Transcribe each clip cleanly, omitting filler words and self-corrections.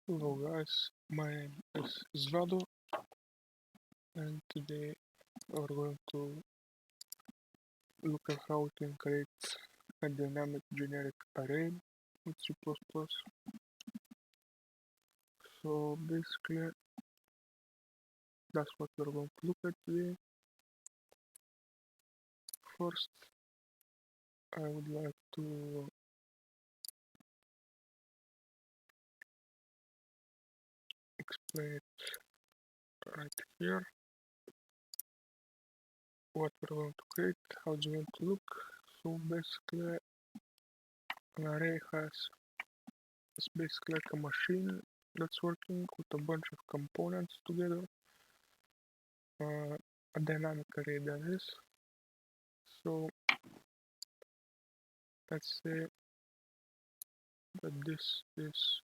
Hello guys, my name is Zvado and today we're going to look at how we can create a dynamic generic array with C++. So basically that's what we're going to look at today. First I would like to explain it right here what we're going to create, how it's going to look. So basically an array is basically like a machine that's working with a bunch of components together. A dynamic array that is. So let's say that this is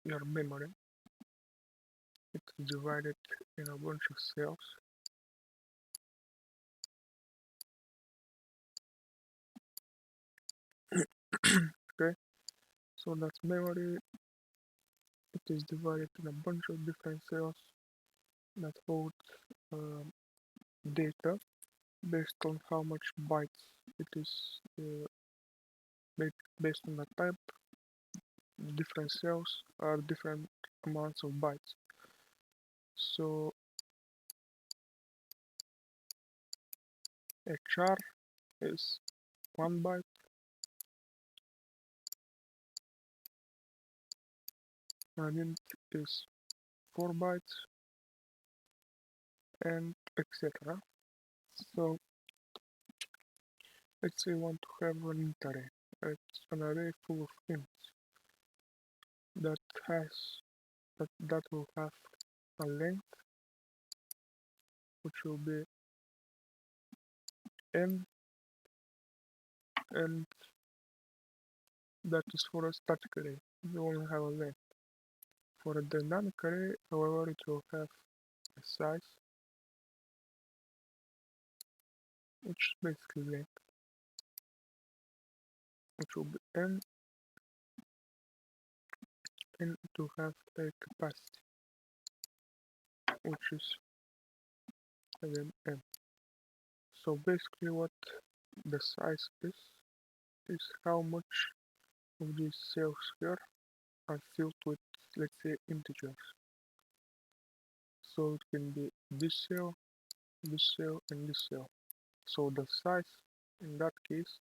your memory. It's divided in a bunch of cells. Okay, so that's memory. It is divided in a bunch of different cells that hold data based on how much bytes it is based on the type. Different cells are different amounts of bytes. So a char is 1 byte, an int is 4 bytes, and etc. So let's say you want to have an int array. It's an array full of ints that will have a length which will be n, and that is for a static array. You only have a length. For a dynamic array, however, it will have a size, which is basically length, which will be n, and it will have a capacity, which is again n. So basically what the size is how much of these cells here are filled with, let's say, integers. So it can be this cell, and this cell. So the size in that case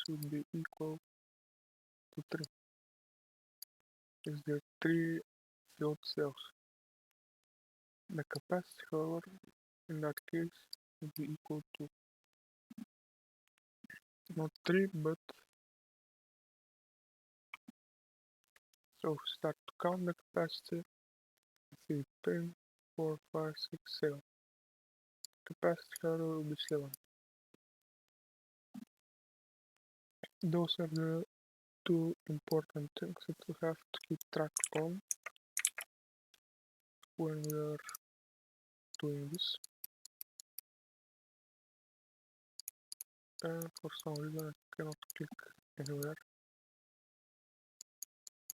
would be equal to 3. Is there 3 filled cells. The capacity, however, in that case would be equal to not 3 but, so if we start to count the capacity, let's see, 10, 4, 5, 6, 7. Capacity, however, will be 7. Those are the 2 important things that we have to keep track on when we are doing this. And for some reason I cannot click anywhere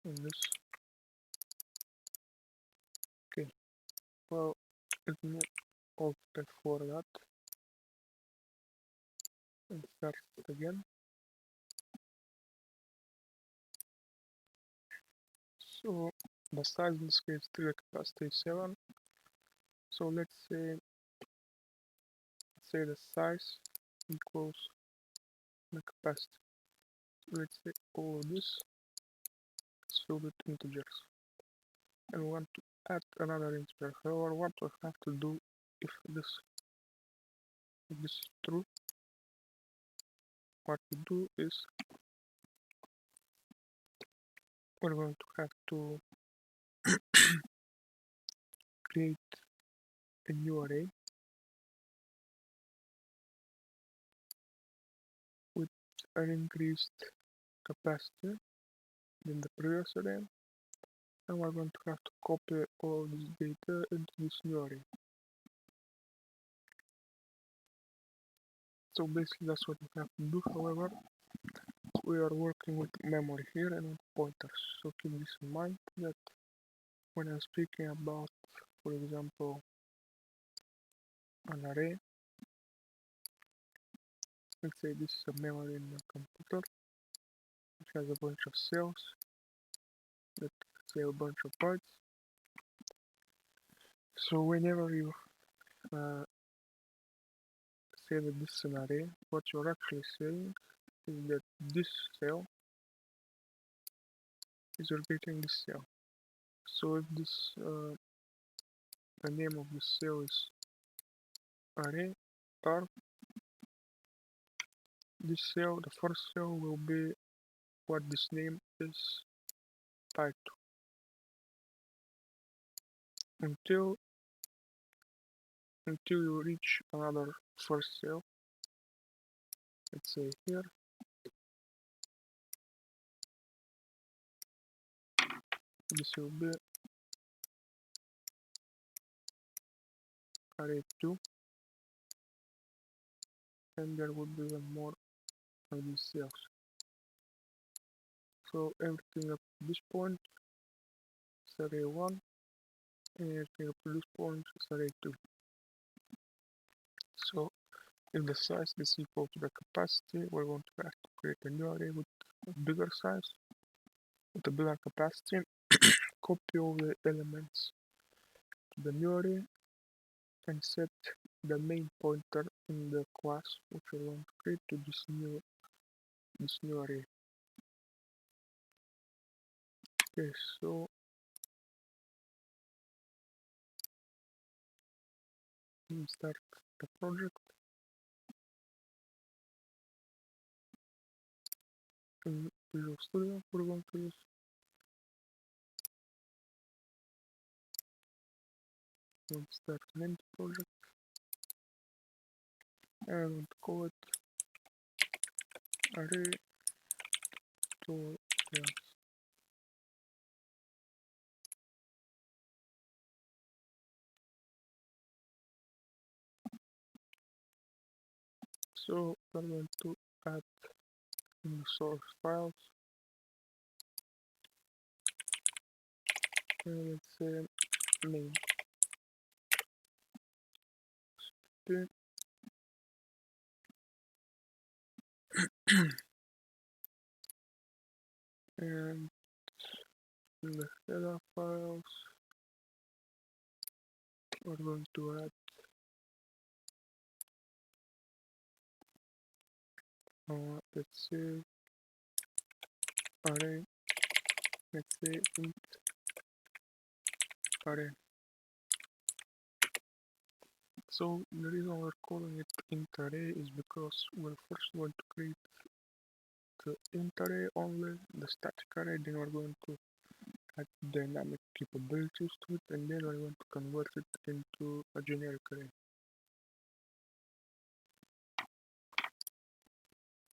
in this. Okay, well, let me Alt F4 that and start it again. So the size in this case 3, the capacity is 7. So let's say the size equals the capacity. So let's say all of this is filled with integers, and we want to add another integer. However, what we have to do if this is true, what we do is we're going to have to create a new array with an increased capacity than the previous array, and we're going to have to copy all this data into this new array. So basically that's what we have to do. However, we are working with memory here and with pointers. So keep this in mind that when I'm speaking about, for example, an array, let's say this is a memory in the computer, which has a bunch of cells that say a bunch of bytes. So whenever you say that this is an array, what you're actually saying is that this cell is repeating this cell. So if this the name of this cell is array r, this cell, the first cell, will be what this name is tied to until you reach another first cell. Let's say here, this will be array 2, and there would be one more of these cells. So everything up to this point is array 1, and everything up to this point is array 2. So if the size is equal to the capacity, we're going to have to create a new array with a bigger size, with a bigger capacity, copy all the elements to the new array, and set the main pointer in the class which we're going to create to this new array. Okay, so let me start the project. In Visual Studio, we're going to use. Let's start an empty project, and I'm going to call it array tutorials. So we're going to add in the source files, and let's say main. Okay. And in the header files, we're going to add let's say array, let's say int array. So the reason we're calling it int array is because we're first going to create the int array only, the static array, then we're going to add dynamic capabilities to it, and then we're going to convert it into a generic array.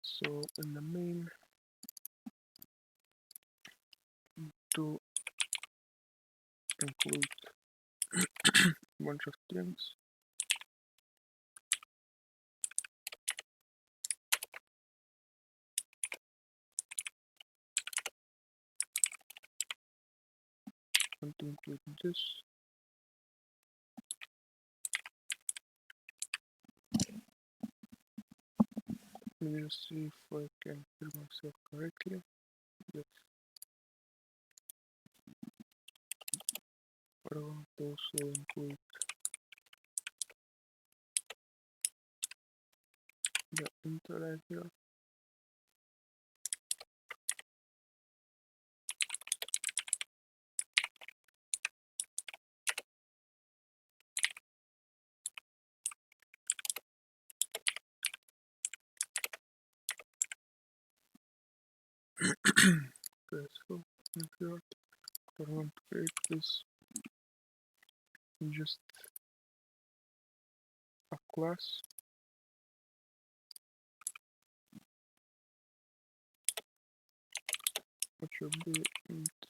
So in the main, to include a bunch of things. And to include this. Let me just see if I can hear myself correctly. Yes. I want to also include the int array here. Okay, so in here I want to create this just a class which will be int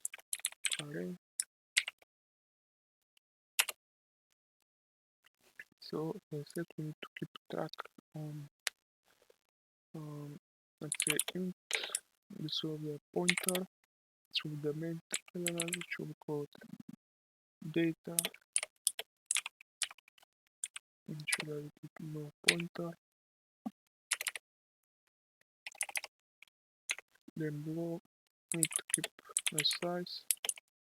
array. So as I said, we need to keep track on let's say int This will be a pointer to the main terminal, which will be called data, and should I keep no pointer. Then below need to keep the size,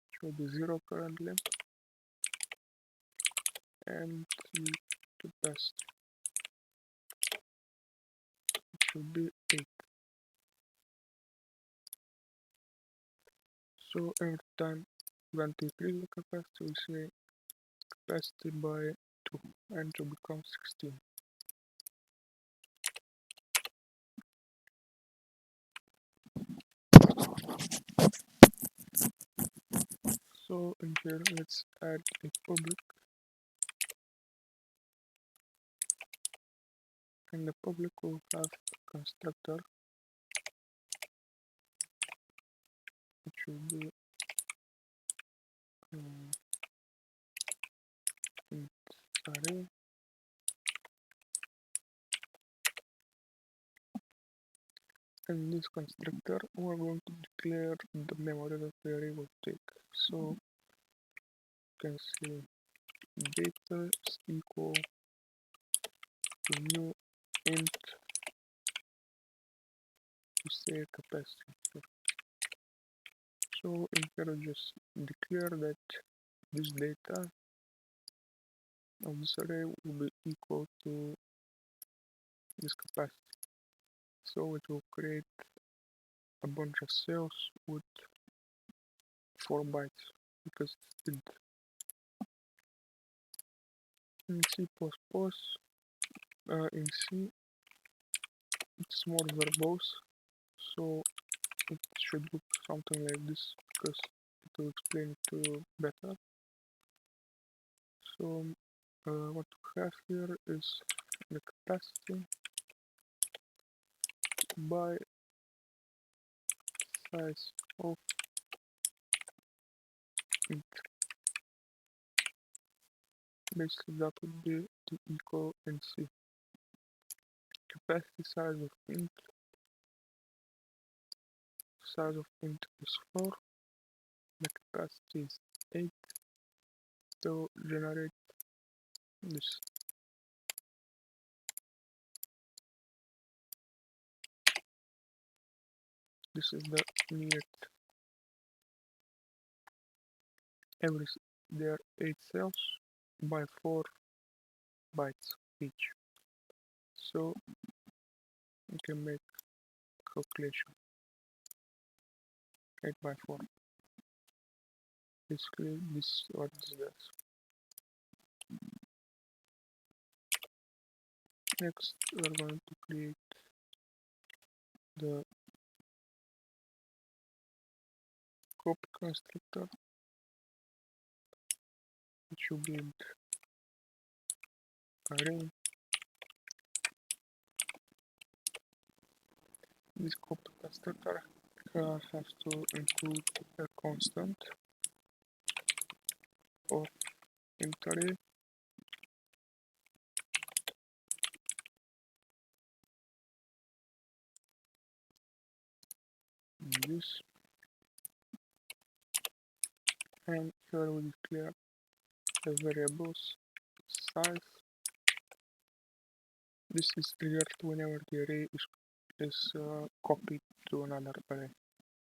which will be 0 currently, and the capacity, which will be 8. So every time we want to increase the capacity, we say capacity by 2, and it will become 16. So in here, let's add a public, and the public will have a constructor, which will be int array, and this constructor we're going to declare the memory that the array will take. So you can say data is equal to new int to say capacity. So in here just declare that this data of this array will be equal to this capacity. So it will create a bunch of cells with 4 bytes because it's int. In C++, in C, it's more verbose, so it should look something like this because it will explain it to you better. So what we have here is the capacity by size of int. Basically that would be the equal in C. Capacity size of int is 4, the capacity is 8, to generate this. This is the needed. There are 8 cells by 4 bytes each. So you can make calculation 8 by 4. Basically this is what this does. Next we're going to create the copy constructor, which will be array. This copy constructor has to include a constant of int array this, and here we declare the variables size. This is triggered whenever the array is copied to another array.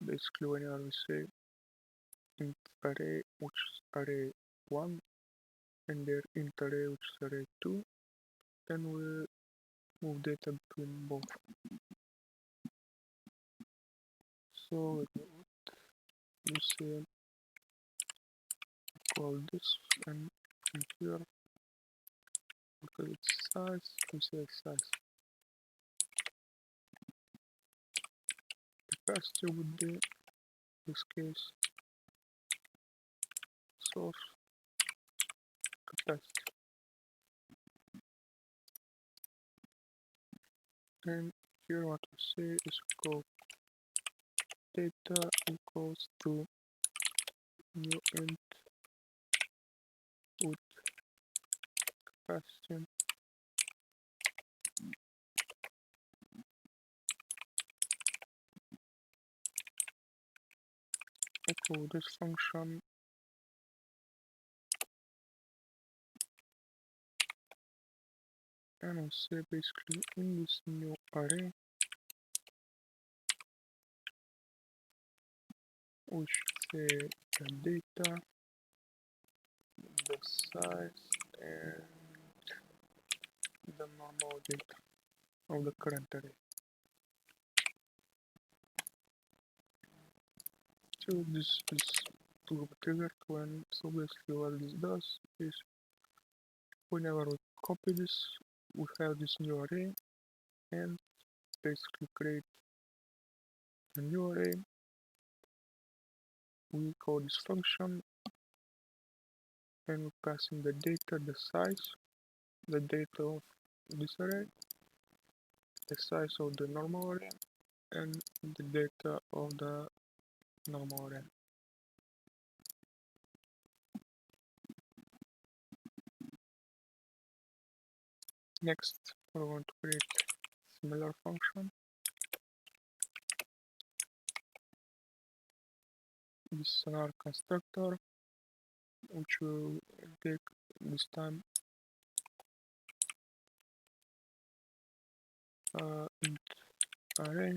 Basically whenever we say int array, which is array 1, and their int array, which is array 2, then we move data between both. So we say call this, and from here because it's size, we say size. Capacity would be, in this case, source capacity, and here what we say is called data equals to new int with capacity echo this function and I'll say basically in this new array we should say the data, the size, and the normal data of the current array. So this is to trigger when, so basically what this does is whenever we copy this, we have this new array and basically create a new array. We call this function and we pass in the data, the size, the data of this array, the size of the normal array, and the data of the normal array. Next, we're going to create similar function. This is another constructor which will take this time int array.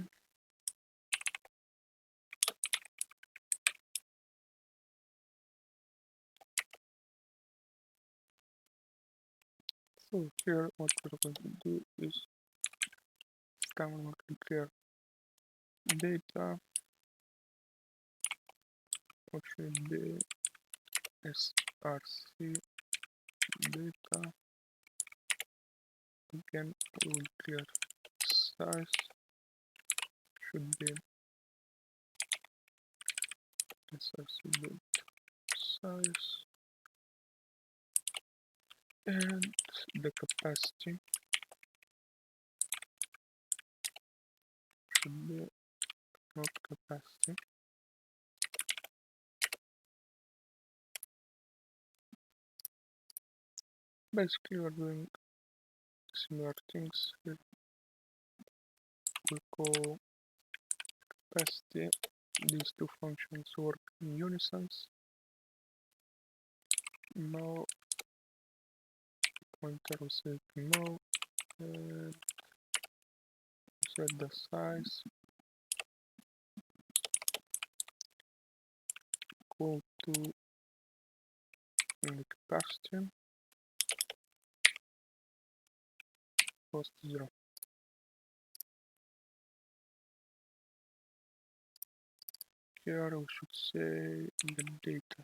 So here what we're going to do is this time we're going to declare data, which will be src data. Again we will declare size, should be src data size, and the capacity should be not capacity. Basically we're doing similar things here. We call capacity. These two functions work in unison. Now pointer will say no, and set the size equal to the capacity equals to 0. Here we should say the data.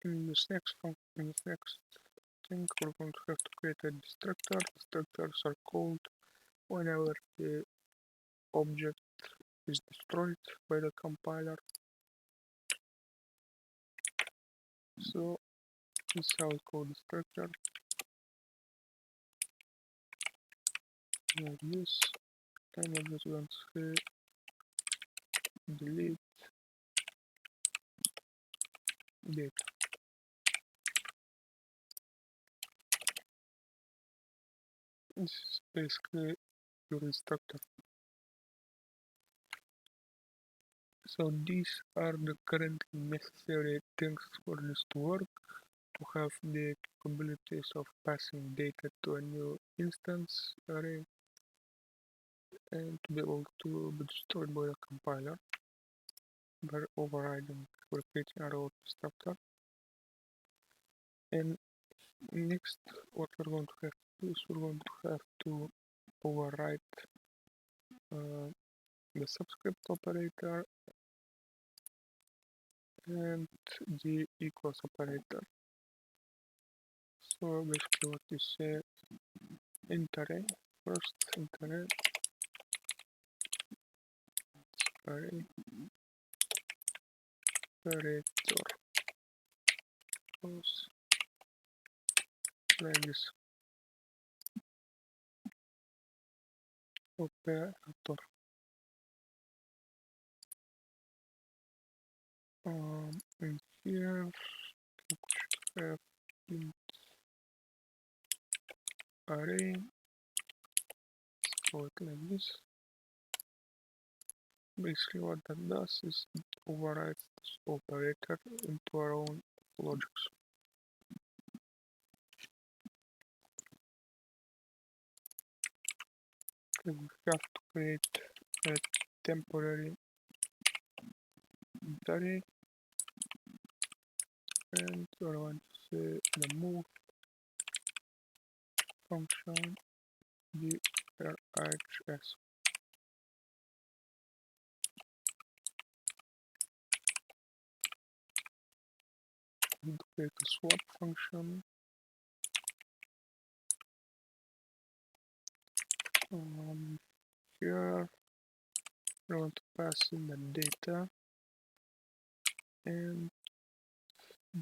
In this next thing, we're going to have to create a destructor. Destructors are called whenever the object is destroyed by the compiler. So this is how we call destructor. Like this, and we're just going to say delete data. This is basically your destructor. So these are the currently necessary things for this to work, to have the capabilities of passing data to a new instance array and to be able to be destroyed by the compiler by overriding or creating a row destructor. And next, what we're going to have to do is we're going to have to override the subscript operator and the equals operator. So basically what you say, int array, first int array, array operator equals like this, operator. And here we should have int array show it like this. Basically what that does is it overrides this operator into our own logics. Okay, we have to create a temporary array, and we're going to say the move function grhs. And create a swap function. Here we're going to pass in the data and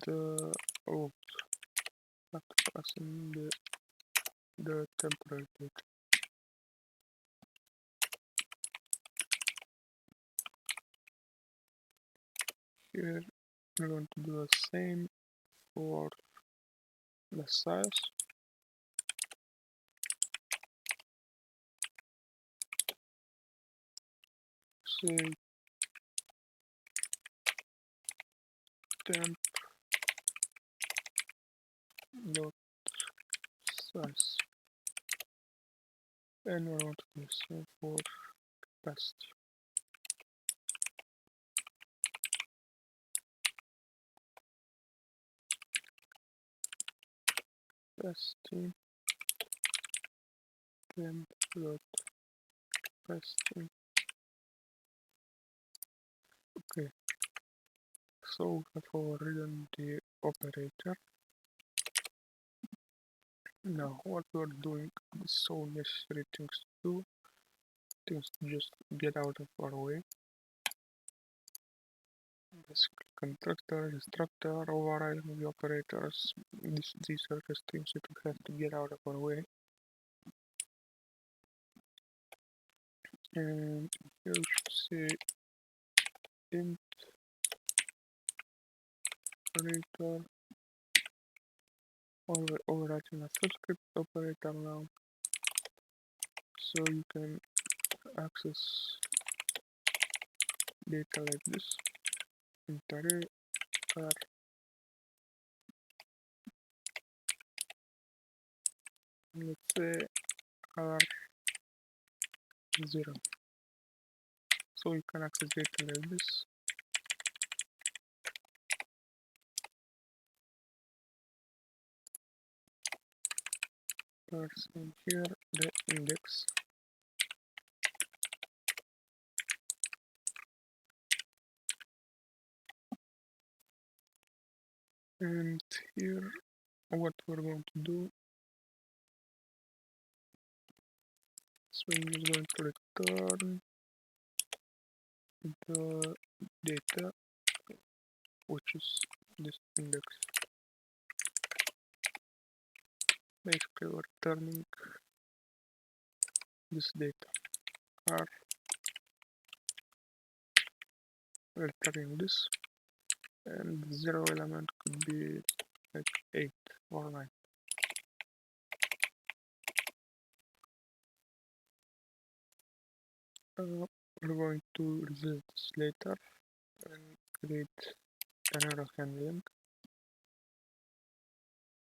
the have to pass in the temporary data. Here we're going to do the same for the size. Say temp dot size, and we're going to do the same for capacity. Capacity temp dot capacity. Okay, so we have overridden the operator. Now what we're doing is so necessary things to do, things to just get out of our way. Basically constructor, destructor, overriding the operators, these are just things that we have to get out of our way. And here we should say int operator, overwriting a subscript operator now, so you can access data like this. Int array r, let's say r0, so you can access data like this. Person here the index, and here what we're going to do is we're just going to return the data, which is this index. Basically we're returning this data r, returning this, and the 0 element could be like 8 or 9. We're going to revisit this later and create an error handling,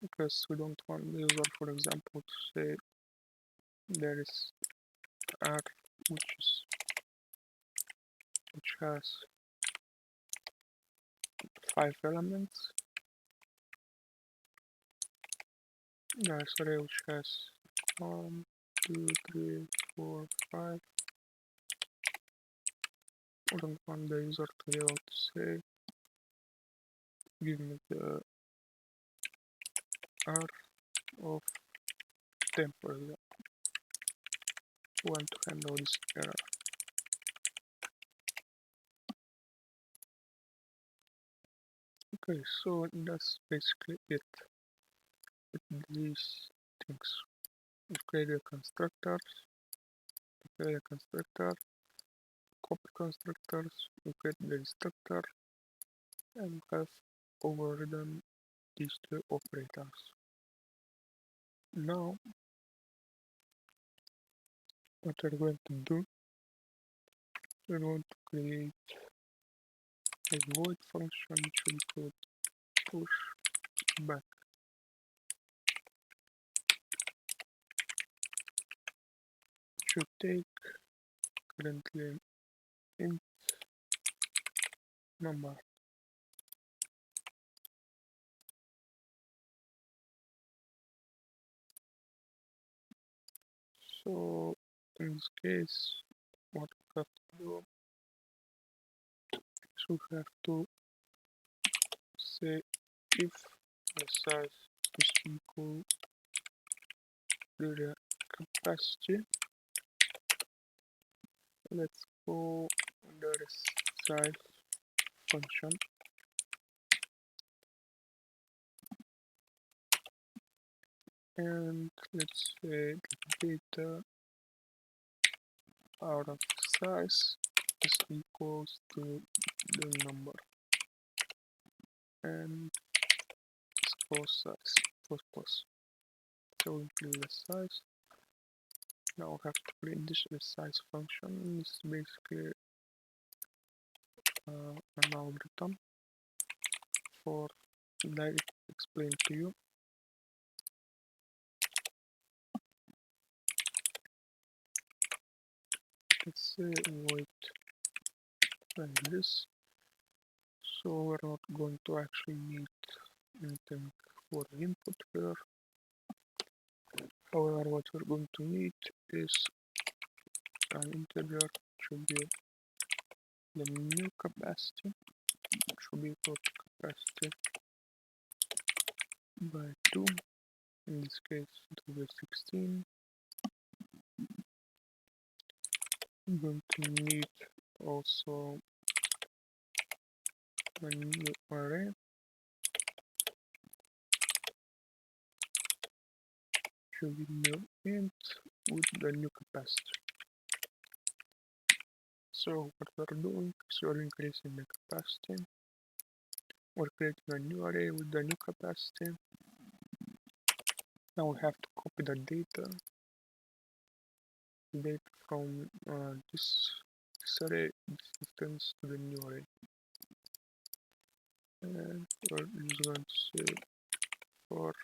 because we don't want the user, for example, to say there is r which has 5 elements, there's array which has 1, 2, 3, 4, 5. I don't want the user to be able to say give me the r of temporary. We want to handle this error. Okay, so that's basically it with these things. We create a constructor, copy constructors, we create the destructor, and we have overridden these two operators. Now what we're going to do, we're going to create a void function which will be called push back. It should take currently int number. So in this case, what we have to do is we have to say if the size is equal to the capacity. Let's go the size function and let's say the data out of size is equals to the number and score size plus. So we include the size. Now we have to create this size function. This is basically an algorithm for direct explain to you. Let's say void like this. So we're not going to actually need anything for the input here. However, what we're going to need is an integer should be the new capacity, should be equal to capacity by 2. In this case, it will be 16. I'm going to need also a new array should be new int with the new capacity. So what we're doing is we're increasing the capacity. We're creating a new array with the new capacity. Now we have to copy the data from this array, this instance to the new array. And we're just going to say for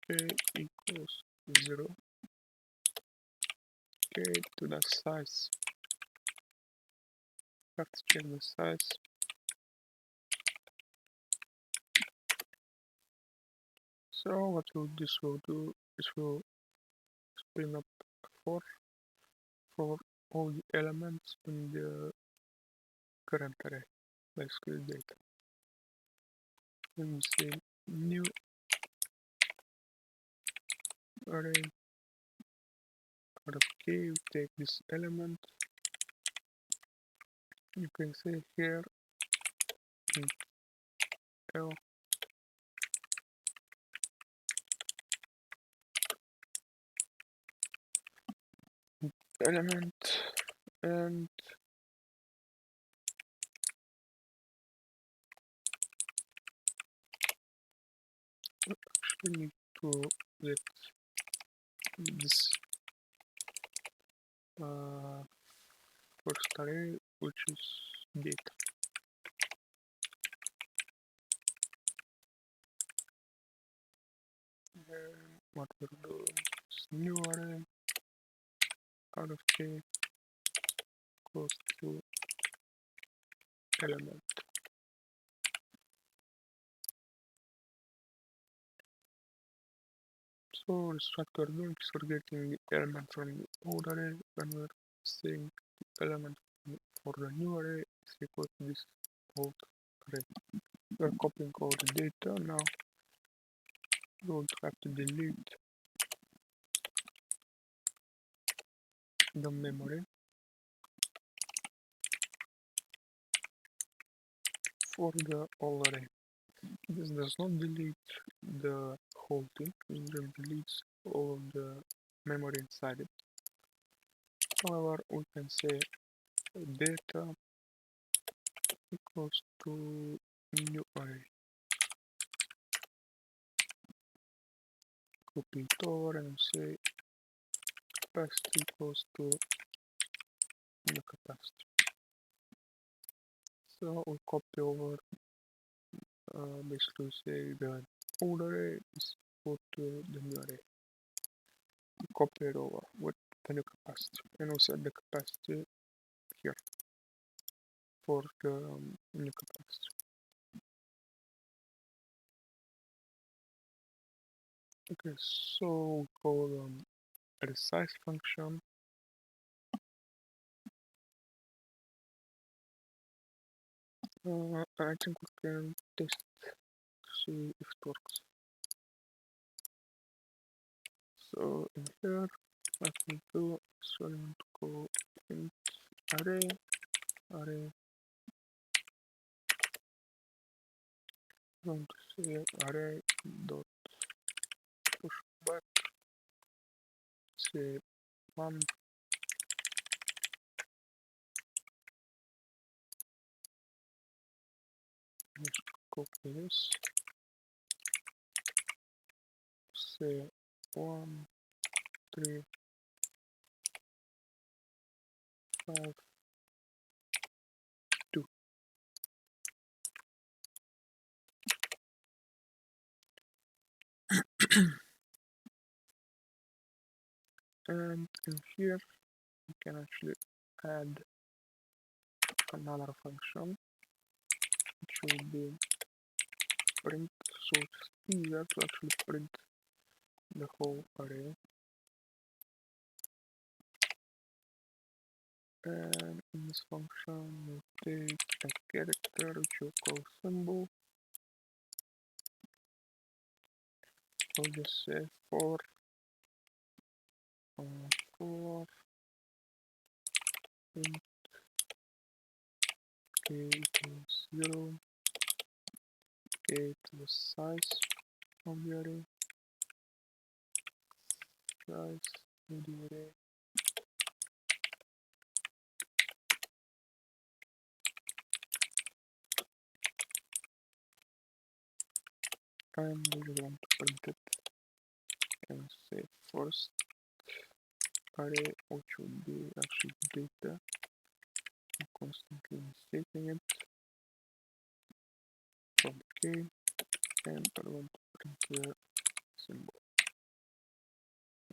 k equals 0, k to the size. We have to check the size. So what this will do is we'll spin up for all the elements in the current array, basically data. And we say new array out of k, we take this element. You can say here int l element and actually need to get this first array, which is data. And what we're doing is new array out of k equals to element. So this what we're doing is we're getting the element from the old array when we're saying the element for the new array is equal to this old array. We're copying all the data. Now we're going to have to delete the memory for the old array. This does not delete the whole thing, it just deletes all of the memory inside it. However, we can say data equals to new array. Copy it over and say capacity equals to new capacity. So we copy over, basically say the old array is equal to the new array. We copy it over with the new capacity, and we set the capacity here for the new capacity. Okay, so we call resize function. I think we can test to see if it works. So in here, what we do is we're going to go int array, going to say array dot push back, say 1, just copy this, say 1, 3, 5, 2. And in here we can actually add another function which will be print, so it's easier to actually print the whole array. And in this function we take a character which we call symbol. We'll just say for int k equals 0, k to the size of the array, size of the array, and we just want to print it and say first array, which would be actually data. I'm constantly mistaking it from k, and I want to print the symbol.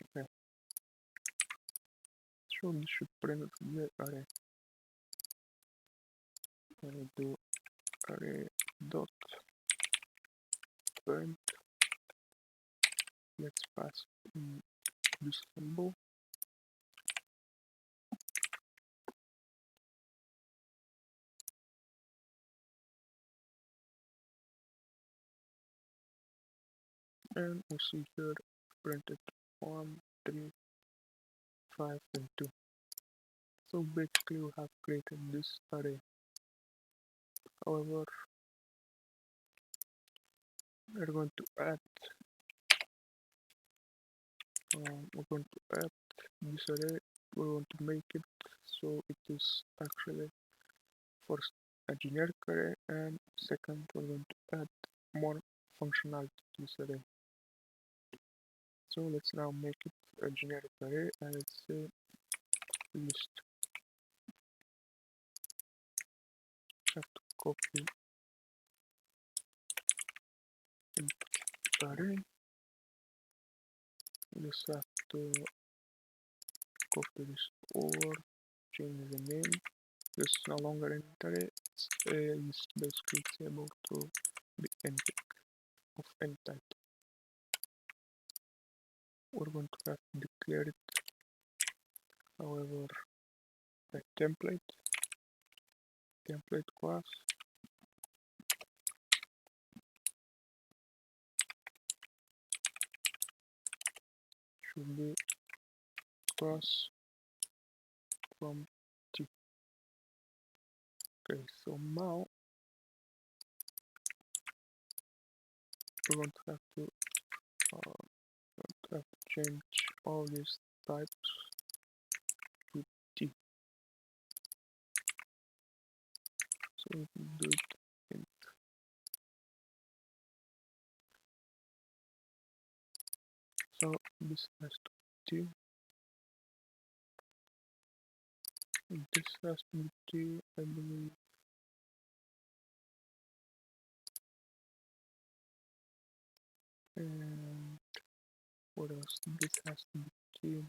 Okay, so this should print the array. And we do array dot print. Let's pass in this symbol. And we see here printed 1, 3, 5, and 2. So basically we have created this array. However, we're going to add this array. We want to make it so it is actually first a generic array, and second we're going to add more functionality to this array. So let's now make it a generic array, and let's say list. Have to copy int array. Just have to copy this over, change the name. This is no longer an array. It's basically able to be anything of any type. We're going to have to declare it, however, a template class should be class from T. Okay, so now we're going to have to change all these types to T. So we can do it in. So this has to be T. This has to be T, I believe. And what else? This has to be T.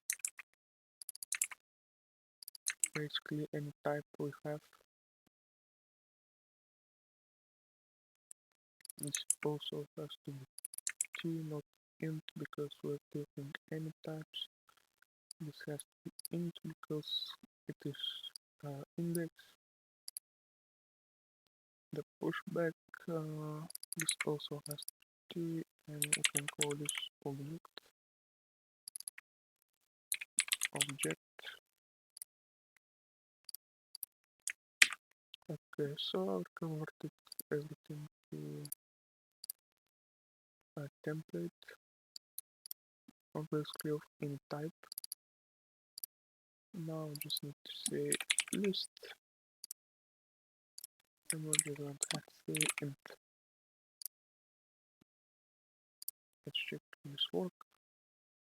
Basically any type we have. This also has to be T, not int, because we're taking any types. This has to be int because it is index. The pushback, this also has to be T, and we can call this object. Okay, so I've converted everything to a template, obviously of any type. Now I just need to say list, and we're just going to say int. Let's check this work.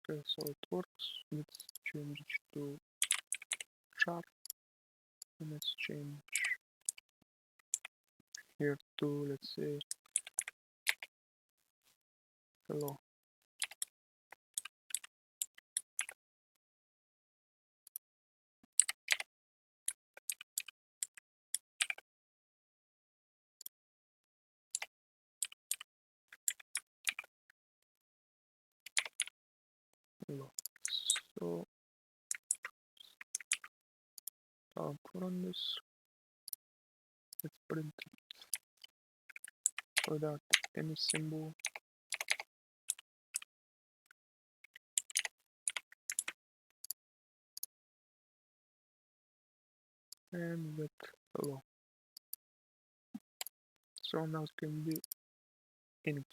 Okay, so it works. Let's change it to char, and let's change here to, let's say, hello. Hello. So I'll run this. Let's print it without any symbol. And with hello. So now it can be anything.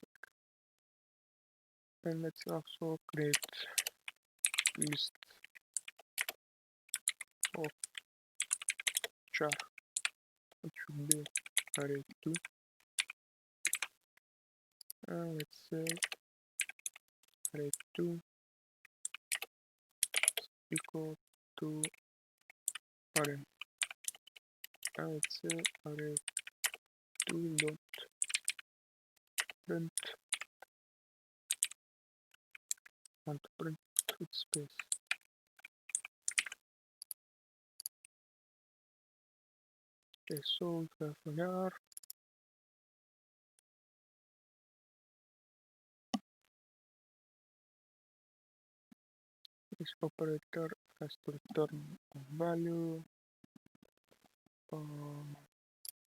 And let's also create list of char, which should be array2. And let's say array2 equal to array. And let's say array2 dot print, and print with space. Okay, so we have var this operator has to return a value.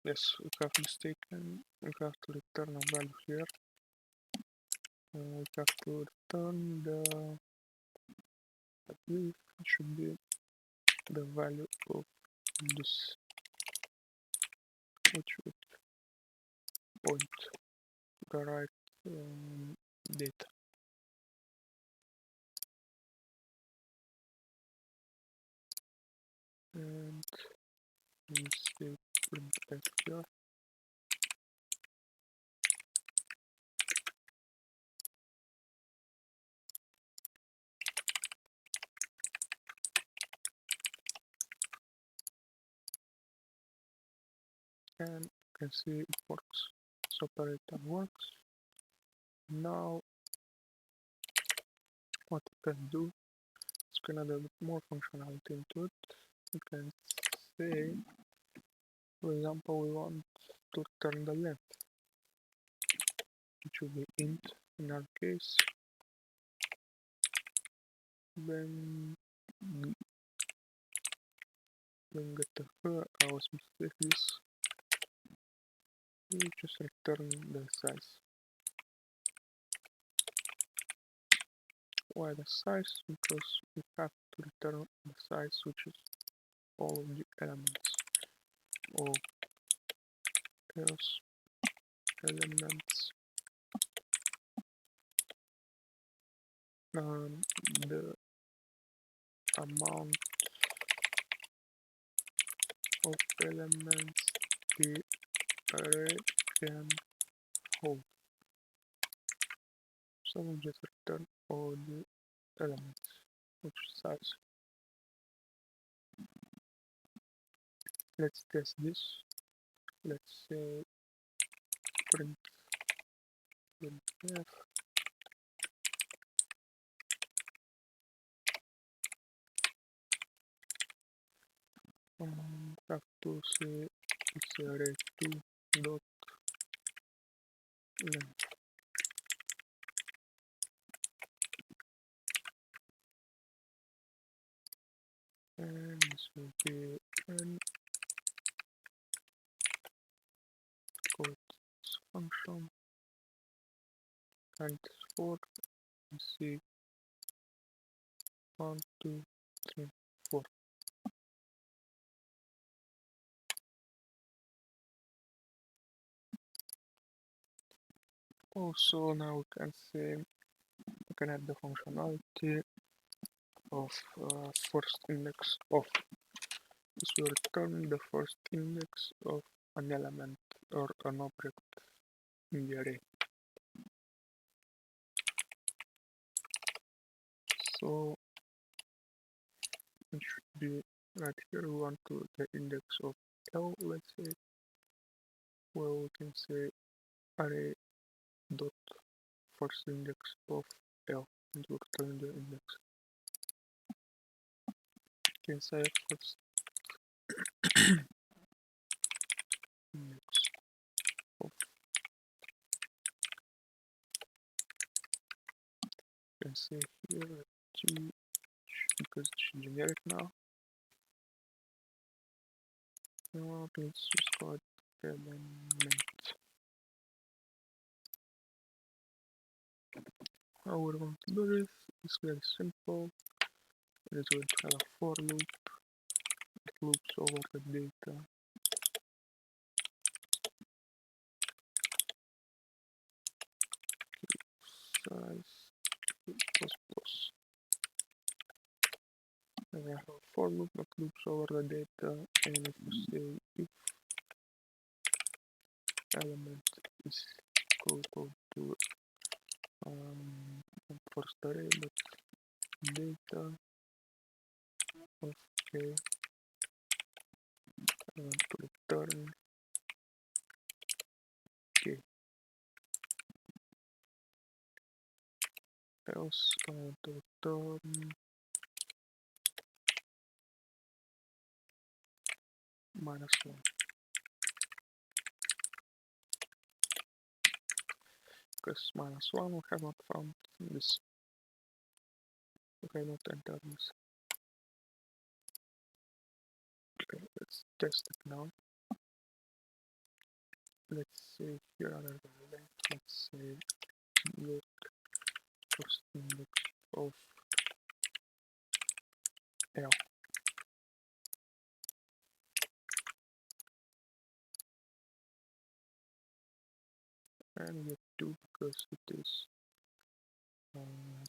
Yes, we have mistaken. We have to return a value here. We have to return the, I believe it should be the value of this, which would point the right data. And we say print f here. And you can see it works. This operator works. Now what we can do is we can add a bit more functionality into it. We can say, for example, we want to return the length, which will be int in our case. Then get the I was mistake this. We just return the size. Why the size? Because we have to return the size, which is all of the elements, or else elements, the amount of elements the array can hold. So we just return all the elements, which size. let's test this. Let's say print printf have to say it's array2 dot length, and this will be n call this function and 4 and see 1 2 3 4. Also now we can say we can add the functionality of first index of. This will return the first index of an element or an object in the array. So it should be right here. We want to the index of L, let's say, where we can say array dot first index of L and we return the index. You can say first index of. You can say here G because it's generic now. Now let's just call it element. How we're going to do this is very simple. It is going to have a for loop that loops over the data size plus plus. And I have a for loop that loops over the data, and if we say if element is equal to first array but data of a, I want to return k, else I want to return -1 because -1 we have not found this. Okay, not enter this. Okay, let's test it now. Let's say here under the length, let's say get first index of L. And get 2 because it is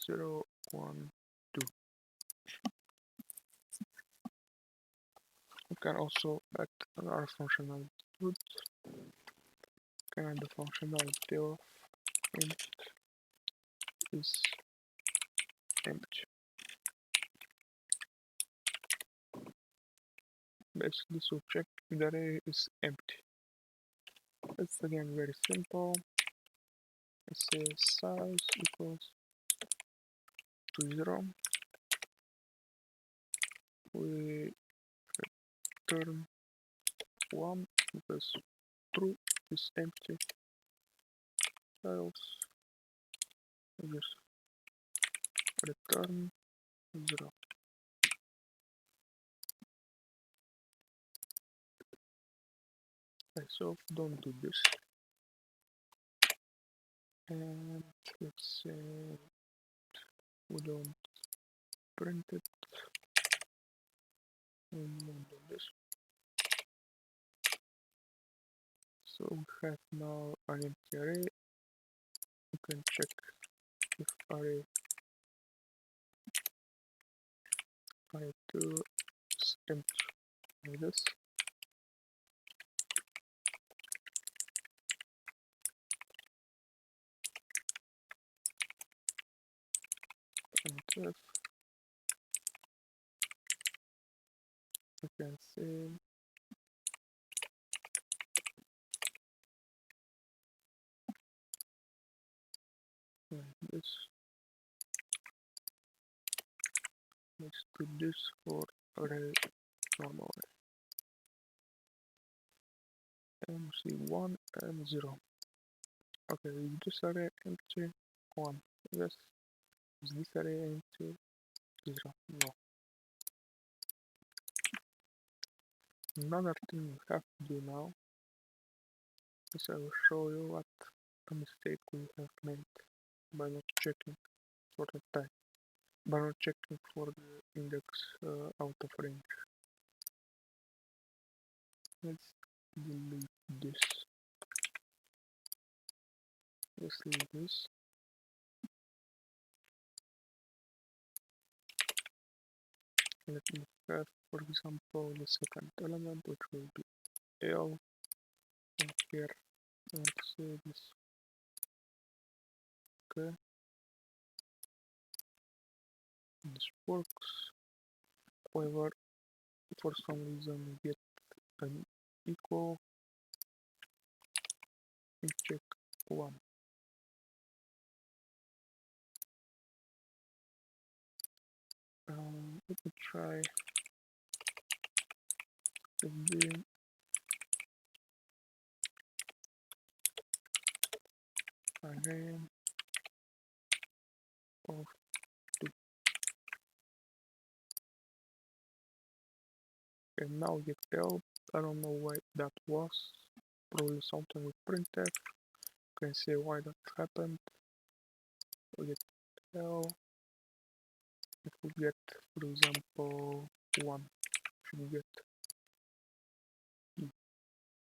0 1 2. We can also add another functionality to it. We can add the functionality of int is empty. Basically, this will check if the array is empty. It's again very simple. Let's say size equals to 0. We return 1 because true is empty. Else we just return 0. Okay, so don't do this. And let's say we don't print it. We don't do this. So we have now an empty array. We can check if array 2 is empty like this. And if we can say like this. Let's do this for array normal MC1 and 0. Okay, is this array empty? 1. Yes. Is this array empty? 0. No. Another thing we have to do now is I will show you what a mistake we have made by not checking for the type, by not checking for the index out of range. Let's delete this. Let's leave this. Let me have, for example, the second element, which will be L, and here I want to say this. Okay, this works. However, for some reason we get an equal and check 1. Let me try again. Array of 2. And now get L. I don't know why that was. Probably something with printf. You can see why that happened. We get L. If we get, for example, 1, should we get E?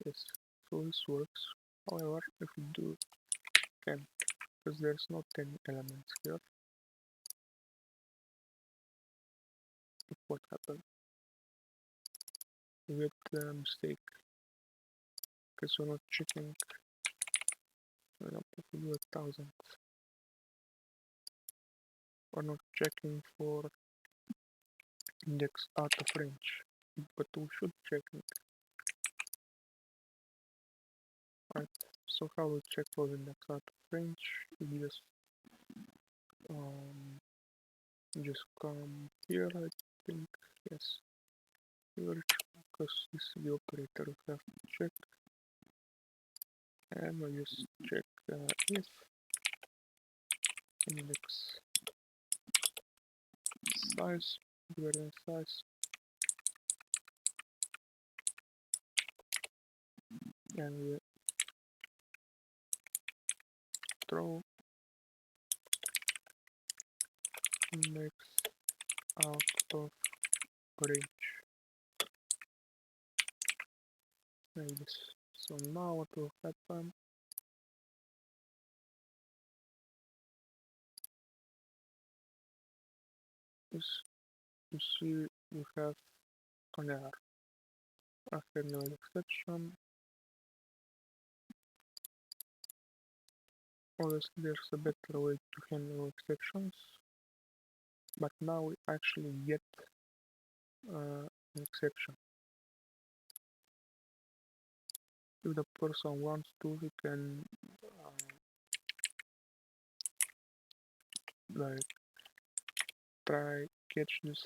Yes, so this works. However, if we do 10, because there's not 10 elements here, look what happened. We get a mistake because we're not checking. For example, if we do 1000, we're not checking for index out of range, but we should check it. Right, so how we check for index out of range? We just come here, I think, yes, here, because this is the operator we have to check, and we just check if index size greater than size, and we throw index out of range like this. So now what will happen is, you see we have an error. I have no exception. Obviously there's a better way to handle exceptions, but now we actually get an exception. If the person wants to, we can like try catch this.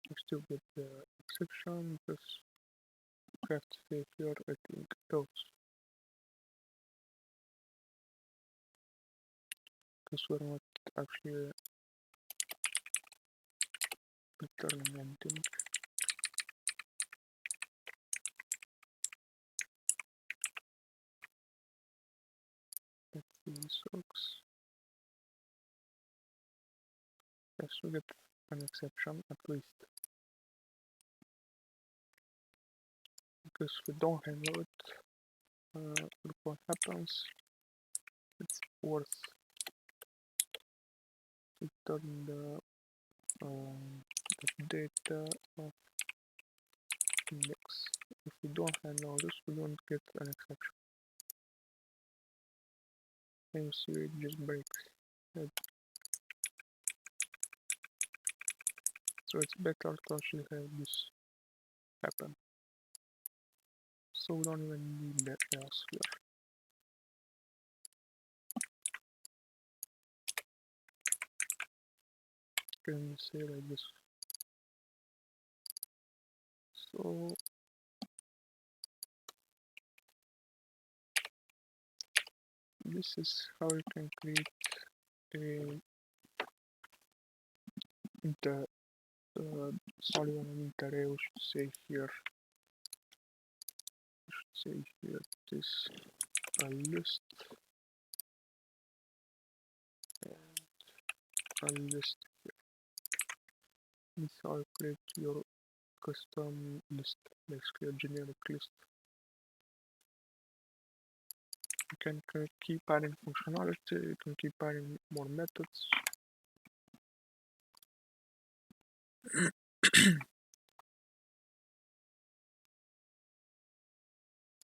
We still get the exception because we have to say here I think else, because we're not actually returning anything. Let's see if this works. Yes, we get an exception at least, because we don't handle it. Look what happens. It's worth returning the data of index. If we don't handle this, we don't get an exception. And you see it just breaks. head. So it's better to actually have this happen. So we don't even need that else here. Can we say like this? So this is how you can create a sorry, an array. We should say here. This a list and a list here. This is how you create your custom list, basically a generic list. You can keep adding functionality, you can keep adding more methods.